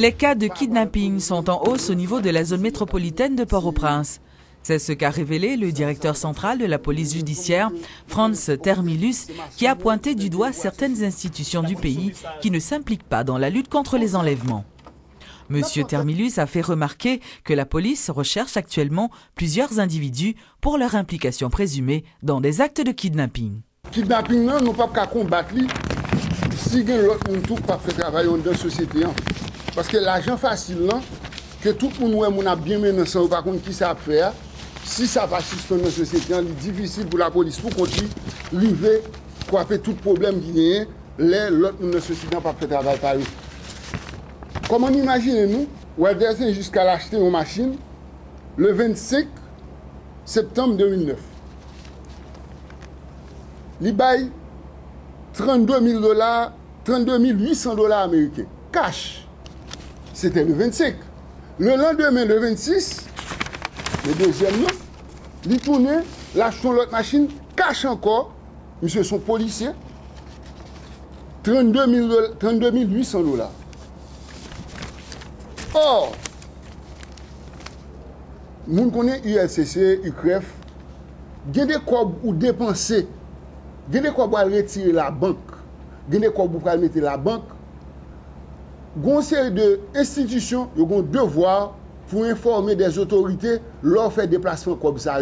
Les cas de kidnapping sont en hausse au niveau de la zone métropolitaine de Port-au-Prince. C'est ce qu'a révélé le directeur central de la police judiciaire, Franz Termilus, qui a pointé du doigt certaines institutions du pays qui ne s'impliquent pas dans la lutte contre les enlèvements. Monsieur Termilus a fait remarquer que la police recherche actuellement plusieurs individus pour leur implication présumée dans des actes de kidnapping. Kidnapping, non, nous ne pouvons pas combattre si l'autre monde ne peut pas faire travail dans la société. Parce que l'argent facile, là, que tout le monde a bien mené sans par contre qui ça fait, si ça va dans la société, c'est difficile pour la police pour continuer à arriver à faire tout problème qui est, l'autre monde de la société n'a pas fait travail par eux. Comment imaginez-nous, jusqu'à l'acheter une machine le 25 septembre 2009. Il baille $32 800 américains, cash. C'était le 25. Le lendemain, le 26, le deuxième non, il tournait, l'achetant l'autre machine, cash encore, monsieur son policier, $32 800. Or, nous connaissons ULCC, UCREF, il y a des quoi ou dépenser, il y a des quoi pour retirer la banque, il y a des quoi pour mettre la banque. Il y a une série d'institutions qui ont un devoir pour informer des autorités leur faire déplacement comme ça.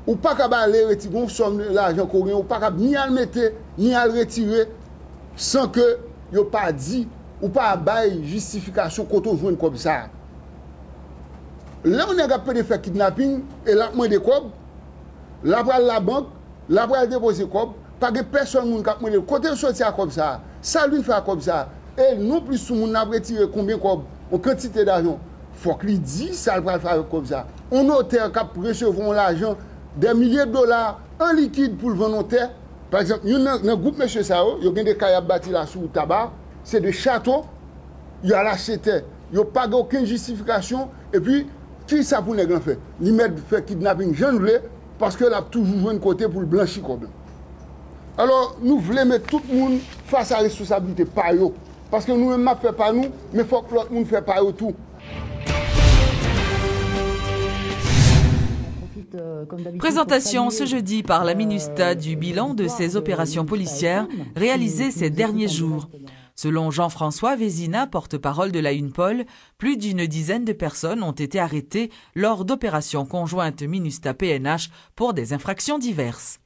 Ou pas qu'à aller retirer l'argent coréen, ou pas ni à le mettre, ni à le retirer sans que vous pas dit ou pas bail justification quand on joue comme ça. Là, on a pas de faire kidnapping et là, on a des cobs, là, la banque, là, on a déposé cob, pas que personne ne peut dire côté sortir comme ça, ça lui fait comme ça. Et non plus, tout le monde a retiré combien de cob, en quantité d'argent. Il faut qu'il dise ça va faire comme ça. On notaire qui recevront l'argent, des milliers de dollars en liquide pour le volontaire. Par exemple, il y a un groupe, M. Sao, il y a des cas bâtis là sous le tabac. C'est des châteaux, il y a l'acheté, il n'y a pas aucune justification. Et puis, qui ça pour les grands faits? Ils mettent fait kidnapping jeune parce que là, toujours un côté pour le blanchir comme. Alors, nous voulons mettre tout le monde face à la responsabilité par eux. Parce que nous-mêmes, ne faisons pas nous, mais il faut que l'autre monde ne fasse pas eux tout. Présentation ce jeudi par la MINUSTAH du bilan de ces opérations policières réalisées ces derniers jours. Selon Jean-François Vézina, porte-parole de la UNPOL, plus d'une dizaine de personnes ont été arrêtées lors d'opérations conjointes MINUSTAH-PNH pour des infractions diverses.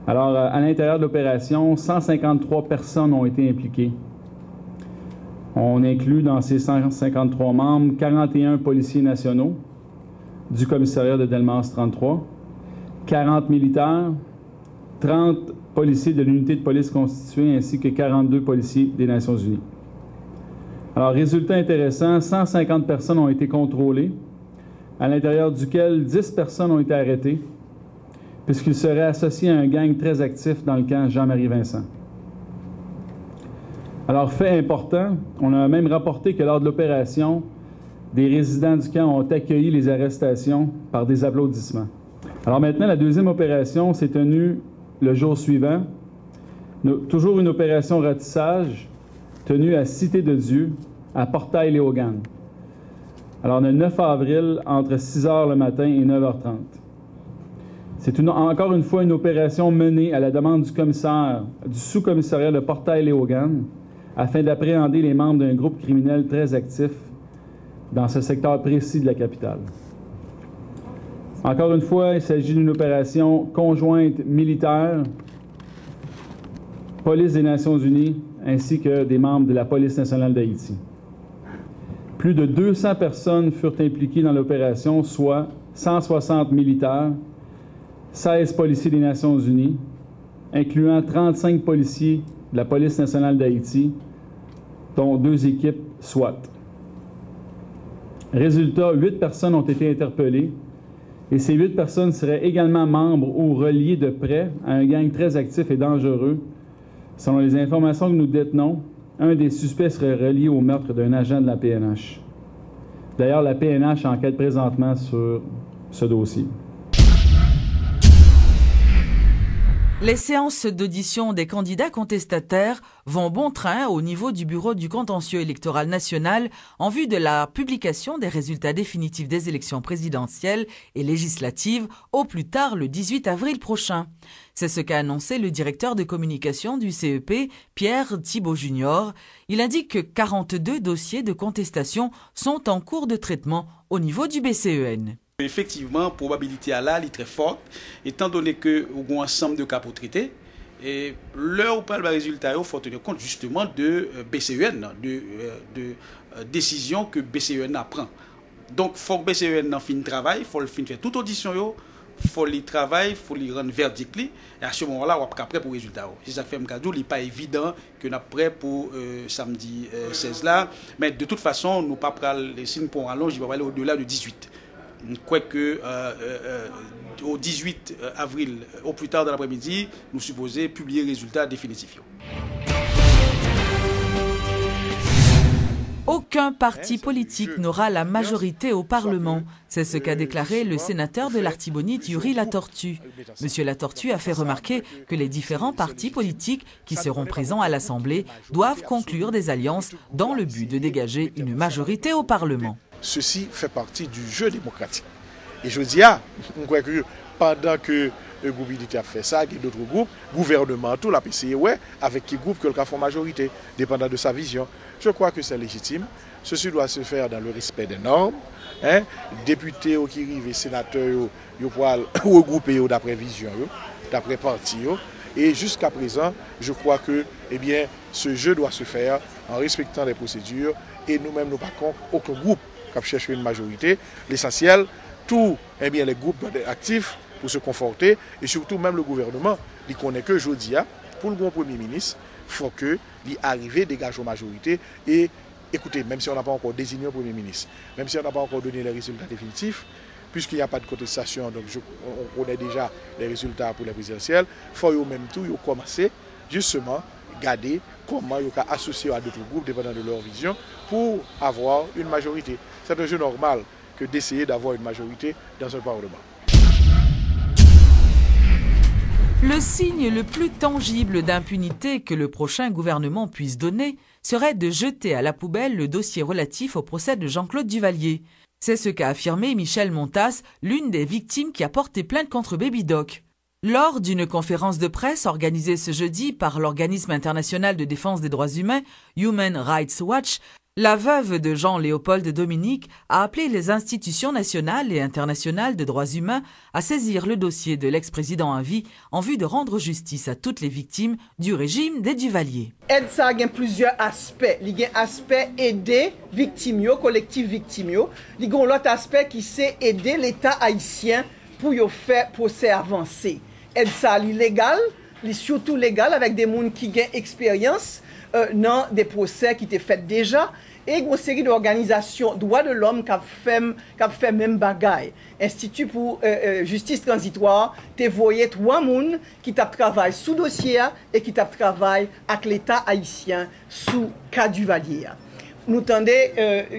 Alors, à l'intérieur de l'opération, 153 personnes ont été impliquées. On inclut dans ces 153 membres 41 policiers nationaux du commissariat de Delmas 33, 40 militaires, 30 policiers de l'unité de police constituée ainsi que 42 policiers des Nations unies. Alors, résultat intéressant, 150 personnes ont été contrôlées, à l'intérieur duquel 10 personnes ont été arrêtées, puisqu'ils seraient associés à un gang très actif dans le camp Jean-Marie Vincent. Alors, fait important, on a même rapporté que lors de l'opération, des résidents du camp ont accueilli les arrestations par des applaudissements. Alors maintenant, la deuxième opération s'est tenue le jour suivant. Toujours une opération ratissage tenue à Cité de Dieu, à Portail-Léogane. Alors le 9 avril, entre 6 h le matin et 9 h 30. C'est encore une fois une opération menée à la demande du commissaire, du sous-commissariat de Portail-Léogane, afin d'appréhender les membres d'un groupe criminel très actif dans ce secteur précis de la capitale. Encore une fois, il s'agit d'une opération conjointe militaire, police des Nations unies, ainsi que des membres de la police nationale d'Haïti. Plus de 200 personnes furent impliquées dans l'opération, soit 160 militaires, 16 policiers des Nations unies, incluant 35 policiers de la police nationale d'Haïti, dont 2 équipes SWAT. Résultat, 8 personnes ont été interpellées et ces 8 personnes seraient également membres ou reliées de près à un gang très actif et dangereux. Selon les informations que nous détenons, un des suspects serait relié au meurtre d'un agent de la PNH. D'ailleurs, la PNH enquête présentement sur ce dossier. Les séances d'audition des candidats contestataires vont bon train au niveau du Bureau du contentieux électoral national en vue de la publication des résultats définitifs des élections présidentielles et législatives au plus tard le 18 avril prochain. C'est ce qu'a annoncé le directeur de communication du CEP, Pierre Thibault Junior. Il indique que 42 dossiers de contestation sont en cours de traitement au niveau du BCEN. Effectivement, la probabilité à là est très forte, étant donné que nous avons un ensemble de cas pour traiter. Et l'heure où parle le résultat, il faut tenir compte justement de BCEN, de décision que BCEN prend. Donc, il faut que BCEN finisse le travail, il faut faire toute audition, il faut le travail, il faut le rendre verdict. Et à ce moment-là, on est prêt pour le résultat. C'est ça que fait il n'est pas évident que nous sommes prêts pour samedi 16 là. Mais de toute façon, nous ne pouvons pas les signes pour rallonger, il va aller au-delà de 18. Quoique au 18 avril, au plus tard dans l'après-midi, nous supposons publier les résultats définitifs. Aucun parti politique n'aura la majorité au Parlement. C'est ce qu'a déclaré le sénateur de l'Artibonite, Yuri Latortue. Monsieur Latortue a fait remarquer que les différents partis politiques qui seront présents à l'Assemblée doivent conclure des alliances dans le but de dégager une majorité au Parlement. Ceci fait partie du jeu démocratique. Et je dis, on croit que pendant que le groupe unitaire a fait ça, il y a d'autres groupes gouvernementaux, la PCE, avec qui groupe quelqu'un font majorité, dépendant de sa vision. Je crois que c'est légitime. Ceci doit se faire dans le respect des normes. Députés qui arrivent, et sénateurs, ils doivent regrouper d'après vision, d'après parti. Et jusqu'à présent, je crois que ce jeu doit se faire en respectant les procédures. Et nous-mêmes, nous pas contre aucun groupe qui cherche une majorité. L'essentiel, tous les groupes doivent être actifs pour se conforter. Et surtout, même le gouvernement, il connaît que jeudi, pour le bon Premier ministre, il faut qu'il arrive à dégager une majorité. Et écoutez, même si on n'a pas encore désigné un Premier ministre, même si on n'a pas encore donné les résultats définitifs, puisqu'il n'y a pas de contestation, donc on connaît déjà les résultats pour les présidentielles, il faut même tout commencer justement garder comment ils sont associés à d'autres groupes dépendant de leur vision pour avoir une majorité. C'est un jeu normal que d'essayer d'avoir une majorité dans un Parlement. Le signe le plus tangible d'impunité que le prochain gouvernement puisse donner serait de jeter à la poubelle le dossier relatif au procès de Jean-Claude Duvalier. C'est ce qu'a affirmé Michel Montas, l'une des victimes qui a porté plainte contre Baby Doc. Lors d'une conférence de presse organisée ce jeudi par l'organisme international de défense des droits humains Human Rights Watch, la veuve de Jean-Léopold Dominique a appelé les institutions nationales et internationales de droits humains à saisir le dossier de l'ex-président à vie en vue de rendre justice à toutes les victimes du régime des Duvalier. Aide ça a plusieurs aspects. Il y a un aspect aider victimes, collectif victimes. Il y a un autre aspect qui c'est aider l'État haïtien pour faire procès avancé. Aide ça légal, surtout légal avec des gens qui ont expérience dans des procès qui étaient faits déjà. Et une série d'organisations droits de l'homme qui ont fait même bagaille. Institut pour justice transitoire, tu voyais 3 personnes qui travaillent sous dossier et qui travaillent avec l'État haïtien sous cas Duvalier. Nous entendez,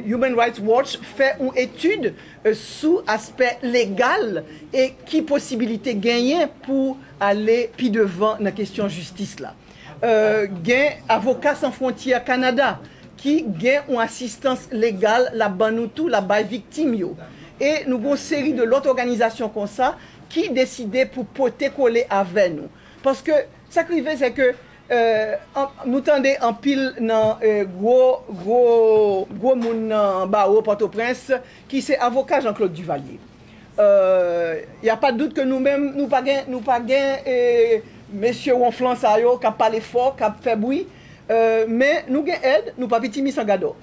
Human Rights Watch fait une étude sous aspect légal et qui possibilité gagner pour aller plus devant dans la question justice là. Gain Avocats sans frontières Canada qui gagne une assistance légale là-bas nous tout là-bas victime yo. Et nous avons une série de l'autre organisation comme ça qui décidait pour porter coller avec nous parce que ça qui arrive c'est que nous tendez en pile dans gros moun dans Barreau Port-au-Prince qui c'est avocat Jean-Claude Duvalier. Il y a pas de doute que nous-mêmes nous pas Monsieur Ronflan Sayo qui a parlé fort, qui a fait bruit, mais nous avons aide, nous pas petit mis sans gado.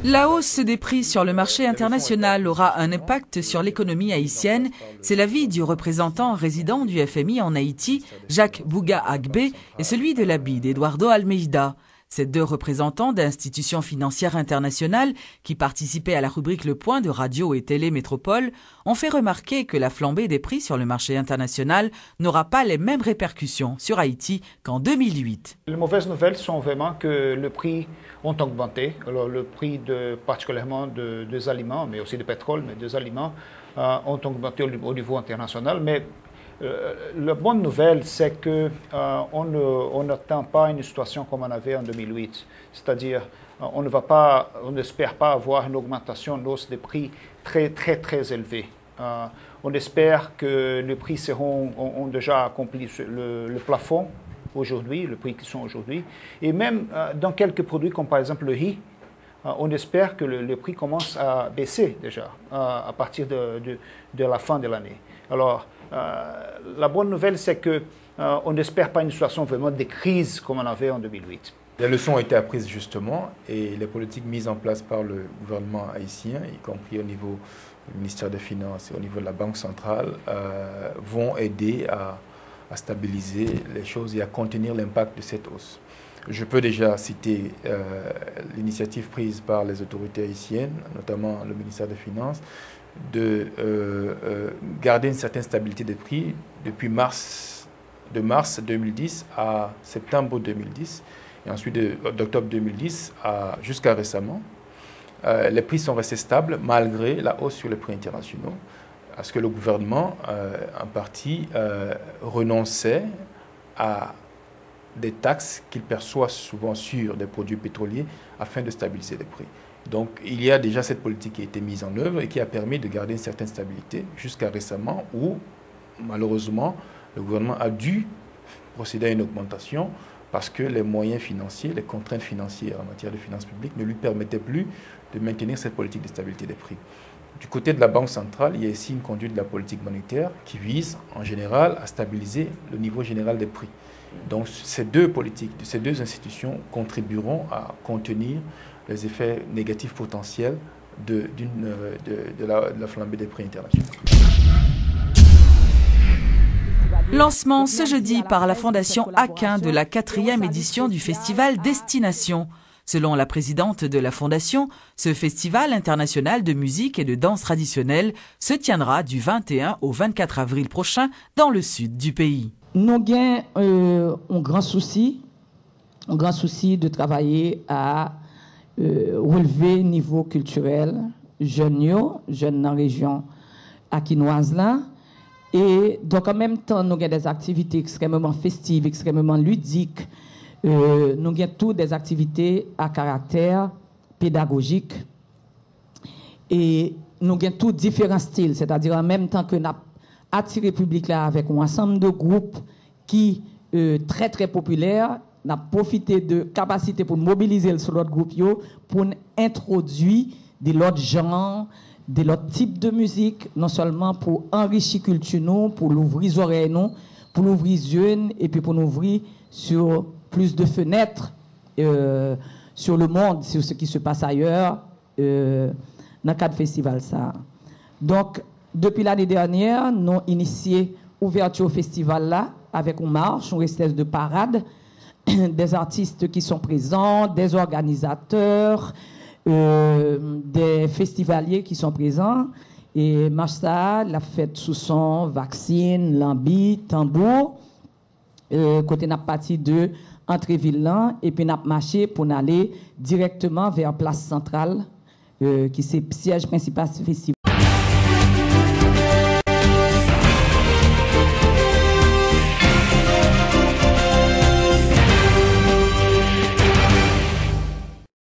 La hausse des prix sur le marché international aura un impact sur l'économie haïtienne. C'est l'avis du représentant résident du FMI en Haïti, Jacques Bouga Agbé, et celui de la BID, Eduardo Almeida. Ces 2 représentants d'institutions financières internationales qui participaient à la rubrique Le Point de Radio et Télé Métropole ont fait remarquer que la flambée des prix sur le marché international n'aura pas les mêmes répercussions sur Haïti qu'en 2008. Les mauvaises nouvelles sont vraiment que les prix ont augmenté. Alors le prix particulièrement des aliments, mais aussi du pétrole, mais des aliments, ont augmenté au niveau international, mais la bonne nouvelle, c'est qu'on n'attend pas une situation comme on avait en 2008. C'est-à-dire, on n'espère pas avoir une augmentation, une hausse des prix très élevée. On espère que les prix ont déjà accompli le plafond aujourd'hui, le prix qui sont aujourd'hui. Et même dans quelques produits, comme par exemple le riz, on espère que le prix commence à baisser déjà à partir de la fin de l'année. Alors, la bonne nouvelle, c'est qu'on n'espère pas une situation vraiment de crise comme on avait en 2008. Les leçons ont été apprises justement et les politiques mises en place par le gouvernement haïtien, y compris au niveau du ministère des Finances et au niveau de la Banque centrale, vont aider à stabiliser les choses et à contenir l'impact de cette hausse. Je peux déjà citer l'initiative prise par les autorités haïtiennes, notamment le ministère des Finances, de garder une certaine stabilité des prix depuis de mars 2010 à septembre 2010 et ensuite d'octobre 2010 jusqu'à récemment. Les prix sont restés stables malgré la hausse sur les prix internationaux, parce que le gouvernement, en partie, renonçait à des taxes qu'il perçoit souvent sur des produits pétroliers afin de stabiliser les prix. Donc il y a déjà cette politique qui a été mise en œuvre et qui a permis de garder une certaine stabilité jusqu'à récemment où, malheureusement, le gouvernement a dû procéder à une augmentation parce que les moyens financiers, les contraintes financières en matière de finances publiques ne lui permettaient plus de maintenir cette politique de stabilité des prix. Du côté de la Banque centrale, il y a ici une conduite de la politique monétaire qui vise en général à stabiliser le niveau général des prix. Donc ces deux politiques, ces deux institutions contribueront à contenir les effets négatifs potentiels de la flambée des prix internationaux. Lancement ce jeudi par la Fondation Aquin de la 4e édition du festival Destination. Selon la présidente de la Fondation, ce festival international de musique et de danse traditionnelle se tiendra du 21 au 24 avril prochain dans le sud du pays. Nous avons un grand souci de travailler à relever le niveau culturel jeunes dans la région aquinoise là. Et donc en même temps, nous avons des activités extrêmement festives, extrêmement ludiques. Nous avons toutes des activités à caractère pédagogique. Et nous avons tous différents styles, c'est-à-dire en même temps que nous avons attiré le public là avec un ensemble de groupes qui très populaires, nous avons profité de capacité pour mobiliser sur l'autre groupe pour introduire de l'autre genre, de l'autre type de musique, non seulement pour enrichir la culture, nous, pour l'ouvrir les oreilles, nous, pour l'ouvrir les yeux, et puis pour nous ouvrir sur plus de fenêtres sur le monde, sur ce qui se passe ailleurs, dans le cadre du festival. Ça. Donc, depuis l'année dernière, nous avons initié l'ouverture au festival là, avec une marche, une espèce de parade, des artistes qui sont présents, des organisateurs, des festivaliers qui sont présents. Et Marsa, la fête sous son, vaccine, lambi, tambour. Côté n'a parti de Entreville là, et puis n'a marché pour aller directement vers Place Centrale, qui c'est le siège principal du festival.